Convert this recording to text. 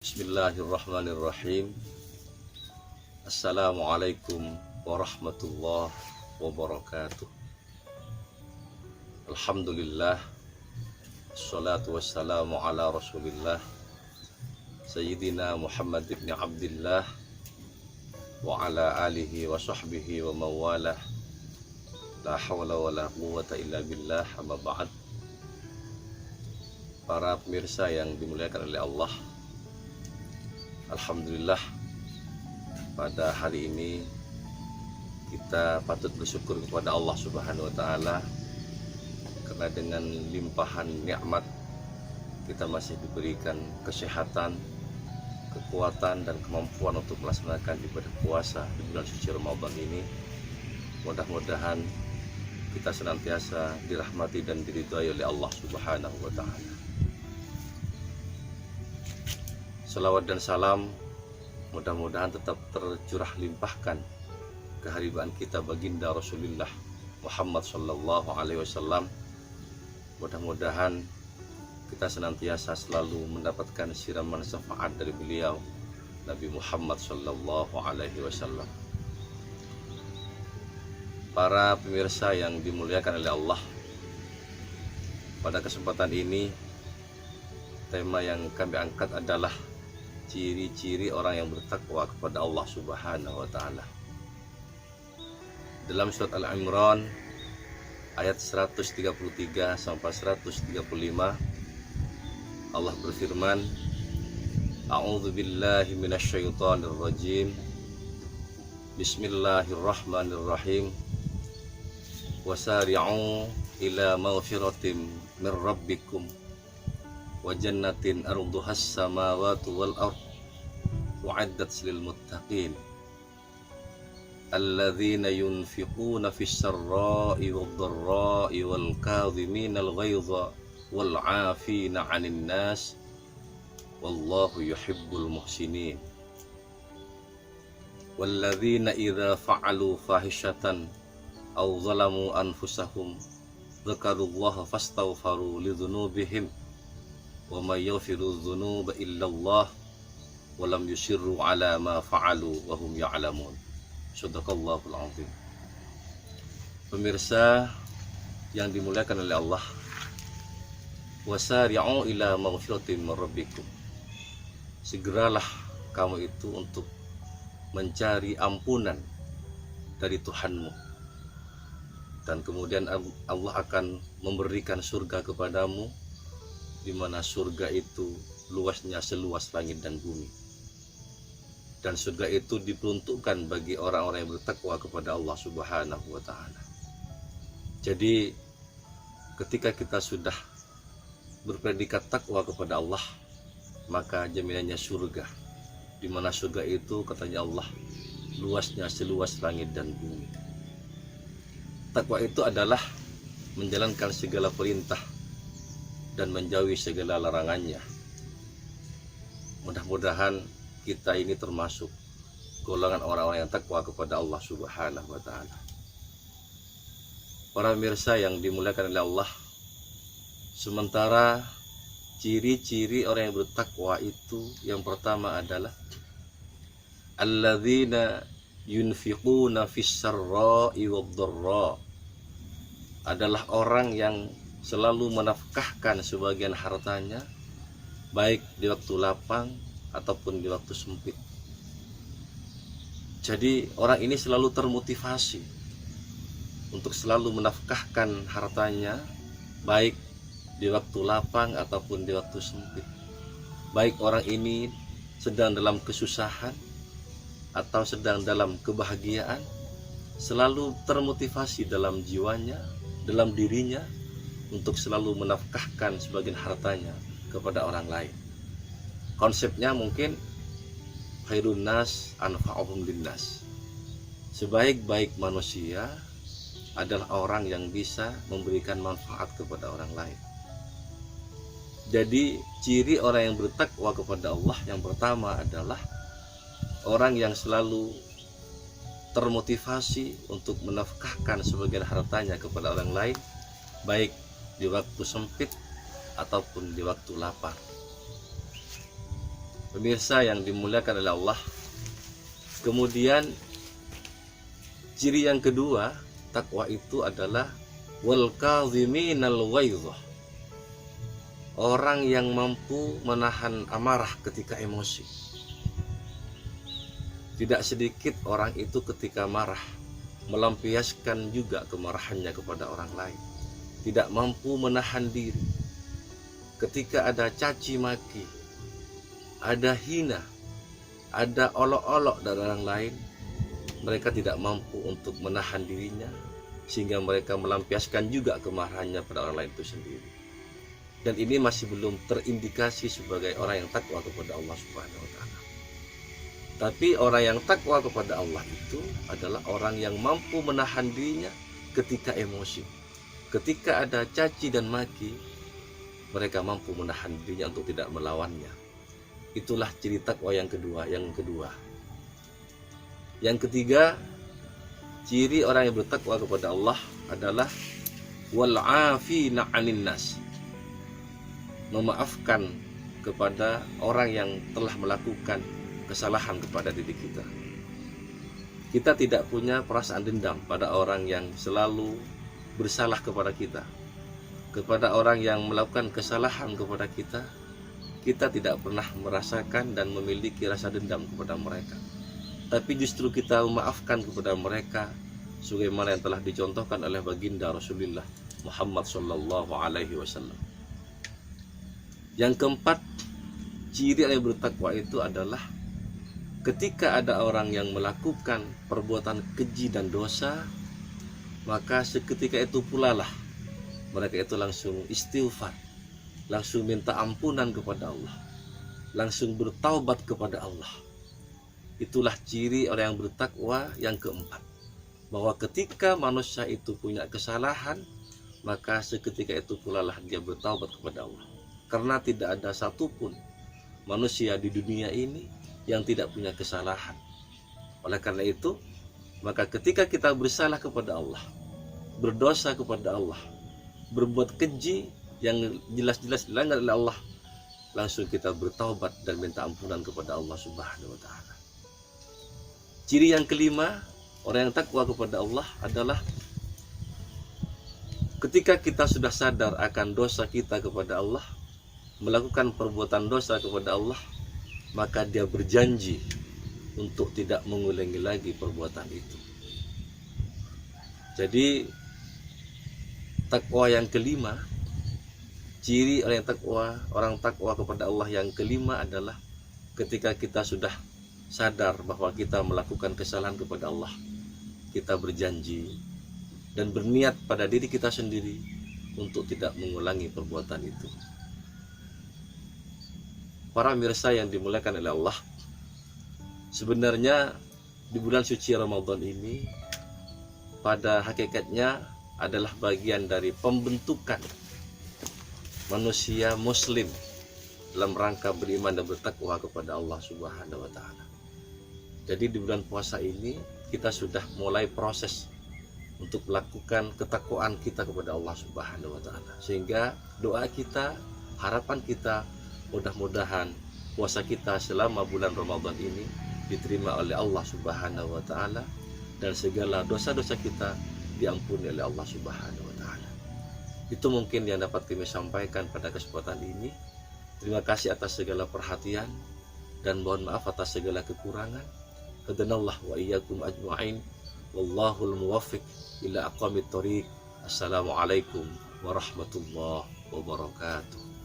Bismillahirrahmanirrahim. Assalamualaikum warahmatullahi wabarakatuh. Alhamdulillah, assalatu wassalamu ala rasulillah Sayyidina Muhammad ibn Abdillah wa ala alihi wa sahbihi wa mawalah. La hawla wa la quwwata illa billah, amma ba'd. Para pemirsa yang dimuliakan oleh Allah, alhamdulillah, pada hari ini kita patut bersyukur kepada Allah Subhanahu wa Ta'ala, karena dengan limpahan nikmat kita masih diberikan kesehatan, kekuatan, dan kemampuan untuk melaksanakan ibadah puasa di bulan suci Ramadan ini. Mudah-mudahan kita senantiasa dirahmati dan diridhai oleh Allah Subhanahu wa Ta'ala. Salawat dan salam mudah-mudahan tetap tercurah limpahkan keharibaan kita baginda Rasulullah Muhammad sallallahu alaihi wasallam. Mudah-mudahan kita senantiasa selalu mendapatkan siraman syafaat dari beliau Nabi Muhammad sallallahu alaihi wasallam. Para pemirsa yang dimuliakan oleh Allah, pada kesempatan ini tema yang kami angkat adalah ciri-ciri orang yang bertakwa kepada Allah Subhanahu wa Ta'ala. Dalam surat Al-Imran ayat 133 sampai 135, Allah berfirman, A'udzu billahi minasyaitonir rajim. Bismillahirrahmanirrahim. Wasari'u ila maghfiratin min rabbikum wa jannatin arduhas samawati wal ard u'iddat lil muttaqin alladzina yunfiquna fis sarra'i wad dharra'i wal kadhimina al ghaidha wal 'afina 'anil nas wallahu yuhibbul muhsinin walladzina idza fa'alu fahishatan aw zalamu anfusahum dzakarullaha fastaghfaru lidzunubihim wa may yaghfiru dzunuba illallah wa lam yusirru ala ma fa'alu wa hum ya'lamun. Shadaqallahul azim. Pemirsa yang dimuliakan oleh Allah, wasari'u ila maghfiratin min rabbikum. Segeralah kamu itu untuk mencari ampunan dari Tuhanmu, dan kemudian Allah akan memberikan surga kepadamu, di mana surga itu luasnya seluas langit dan bumi. Dan surga itu diperuntukkan bagi orang-orang yang bertakwa kepada Allah Subhanahu wa Ta'ala. Jadi ketika kita sudah berpredikat takwa kepada Allah, maka jaminannya surga, di mana surga itu katanya Allah luasnya seluas langit dan bumi. Takwa itu adalah menjalankan segala perintah dan menjauhi segala larangannya. Mudah-mudahan kita ini termasuk golongan orang-orang yang takwa kepada Allah Subhanahu wa Ta'ala. Para pemirsa yang dimuliakan oleh Allah, sementara ciri-ciri orang yang bertakwa itu yang pertama adalah alladzina yunfiquna fis sarra'i wad dharra, adalah orang yang selalu menafkahkan sebagian hartanya, baik di waktu lapang ataupun di waktu sempit. Jadi orang ini selalu termotivasi untuk selalu menafkahkan hartanya, baik di waktu lapang ataupun di waktu sempit. Baik orang ini sedang dalam kesusahan atau sedang dalam kebahagiaan, selalu termotivasi dalam jiwanya, dalam dirinya, untuk selalu menafkahkan sebagian hartanya kepada orang lain. Konsepnya mungkin khairun nas anfa'uhum linnas. Sebaik-baik manusia adalah orang yang bisa memberikan manfaat kepada orang lain. Jadi ciri orang yang bertakwa kepada Allah yang pertama adalah orang yang selalu termotivasi untuk menafkahkan sebagian hartanya kepada orang lain, baik di waktu sempit ataupun di waktu lapar. Pemirsa yang dimuliakan oleh Allah, kemudian ciri yang kedua takwa itu adalah wal kadhiminal ghaidh. Orang yang mampu menahan amarah ketika emosi. Tidak sedikit orang itu ketika marah melampiaskan juga kemarahannya kepada orang lain. Tidak mampu menahan diri. Ketika ada caci maki, ada hina, ada olok-olok dari orang lain, mereka tidak mampu untuk menahan dirinya, sehingga mereka melampiaskan juga kemarahannya pada orang lain itu sendiri. Dan ini masih belum terindikasi sebagai orang yang takwa kepada Allah Subhanahu wa Ta'ala. Tapi orang yang takwa kepada Allah itu adalah orang yang mampu menahan dirinya ketika emosi. Ketika ada caci dan maki, mereka mampu menahan dirinya untuk tidak melawannya. Itulah ciri takwa yang kedua. Yang ketiga, ciri orang yang bertakwa kepada Allah adalah wal 'afina 'anil nas. Memaafkan kepada orang yang telah melakukan kesalahan kepada diri kita. Kita tidak punya perasaan dendam pada orang yang selalu bersalah kepada kita. Kepada orang yang melakukan kesalahan kepada kita, kita tidak pernah merasakan dan memiliki rasa dendam kepada mereka. Tapi justru kita memaafkan kepada mereka sebagaimana yang telah dicontohkan oleh baginda Rasulullah Muhammad sallallahu alaihi wasallam. Yang keempat, ciri orang yang bertakwa itu adalah ketika ada orang yang melakukan perbuatan keji dan dosa, maka seketika itu pula lah mereka itu langsung istighfar, langsung minta ampunan kepada Allah, langsung bertaubat kepada Allah. Itulah ciri orang yang bertakwa yang keempat, bahwa ketika manusia itu punya kesalahan, maka seketika itu pula lah dia bertaubat kepada Allah. Karena tidak ada satupun manusia di dunia ini yang tidak punya kesalahan. Oleh karena itu, maka ketika kita bersalah kepada Allah, berdosa kepada Allah, berbuat keji yang jelas-jelas dilanggar oleh Allah, langsung kita bertaubat dan minta ampunan kepada Allah Subhanahu wa Ta'ala. Ciri yang kelima, orang yang takwa kepada Allah adalah ketika kita sudah sadar akan dosa kita kepada Allah, melakukan perbuatan dosa kepada Allah, maka dia berjanji untuk tidak mengulangi lagi perbuatan itu. Jadi takwa yang kelima, ciri orang takwa kepada Allah yang kelima adalah ketika kita sudah sadar bahwa kita melakukan kesalahan kepada Allah, kita berjanji dan berniat pada diri kita sendiri untuk tidak mengulangi perbuatan itu. Para pemirsa yang dimuliakan oleh Allah, sebenarnya di bulan suci Ramadan ini pada hakikatnya adalah bagian dari pembentukan manusia muslim dalam rangka beriman dan bertakwa kepada Allah Subhanahu wa Ta'ala. Jadi di bulan puasa ini kita sudah mulai proses untuk melakukan ketakwaan kita kepada Allah Subhanahu wa Ta'ala, sehingga doa kita, harapan kita, mudah-mudahan puasa kita selama bulan Ramadan ini diterima oleh Allah Subhanahu wa Ta'ala dan segala dosa-dosa kita diampuni oleh Allah Subhanahu wa Ta'ala. Itu mungkin yang dapat kami sampaikan pada kesempatan ini. Terima kasih atas segala perhatian dan mohon maaf atas segala kekurangan. Hadanallah wa iyyakum ajma'in. Wallahul muwaffiq ila aqwamit thoriq. Assalamualaikum warahmatullahi wabarakatuh.